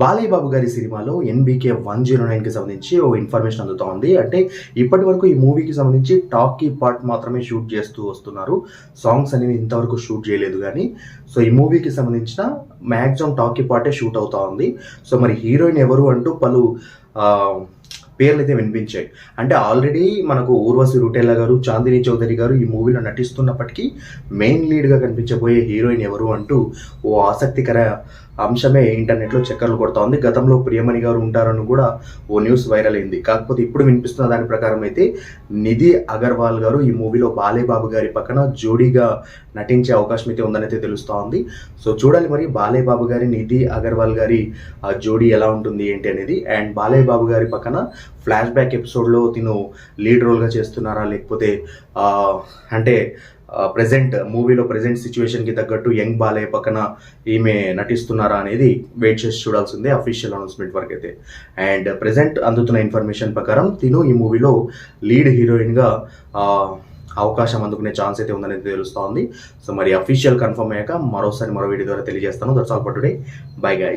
బాలయ్య బాబు గారి సినిమాలో ఎన్బీకే 109కి సంబంధించి ఓ ఇన్ఫర్మేషన్ అందుతా ఉంది. అంటే ఇప్పటి వరకు ఈ మూవీకి సంబంధించి టాకీ పార్ట్ మాత్రమే షూట్ చేస్తూ వస్తున్నారు. సాంగ్స్ అనేవి ఇంతవరకు షూట్ చేయలేదు కానీ సో ఈ మూవీకి సంబంధించిన మ్యాక్సిమం టాకీ పార్టే షూట్ అవుతా ఉంది. సో మరి హీరోయిన్ ఎవరు అంటూ పలు పేర్లు అయితే వినిపించాయి. అంటే ఆల్రెడీ మనకు ఊర్వశి రూటేలా గారు, చాందిని చౌదరి గారు ఈ మూవీలో నటిస్తున్నప్పటికీ మెయిన్ లీడ్గా కనిపించబోయే హీరోయిన్ ఎవరు అంటూ ఓ ఆసక్తికర అంశమే ఇంటర్నెట్లో చక్కర్లు కొడతా ఉంది. గతంలో ప్రియమణి గారు ఉంటారని కూడా ఓ న్యూస్ వైరల్ అయింది. కాకపోతే ఇప్పుడు వినిపిస్తున్న దాని ప్రకారం అయితే నిధి అగర్వాల్ గారు ఈ మూవీలో బాలయ్య బాబు గారి పక్కన జోడీగా నటించే అవకాశం అయితే ఉందని అయితే తెలుస్తూ ఉంది. సో చూడాలి మరి బాలయ్య బాబు గారి, నిధి అగర్వాల్ గారి జోడీ ఎలా ఉంటుంది ఏంటి అనేది. అండ్ బాలయ్య బాబు గారి పక్కన ఫ్లాష్ బ్యాక్ ఎపిసోడ్లో తిను లీడ్ రోల్గా చేస్తున్నారా, లేకపోతే అంటే మూవీలో ప్రజెంట్ సిచ్యువేషన్కి తగ్గట్టు యంగ్ బాలయ్య పక్కన ఈమె నటిస్తున్నారా అనేది వెయిట్ చేసి చూడాల్సిందే అఫీషియల్ అనౌన్స్మెంట్ వరకు అయితే. అండ్ ప్రజెంట్ అందుతున్న ఇన్ఫర్మేషన్ ప్రకారం తిను ఈ మూవీలో లీడ్ హీరోయిన్గా అవకాశం అందుకునే ఛాన్స్ అయితే ఉందనేది తెలుస్తూ ఉంది. సో మరి అఫీషియల్ కన్ఫర్మ్ అయ్యాక మరో వీడియో ద్వారా తెలియజేస్తాను. That's all for today. Bye guys.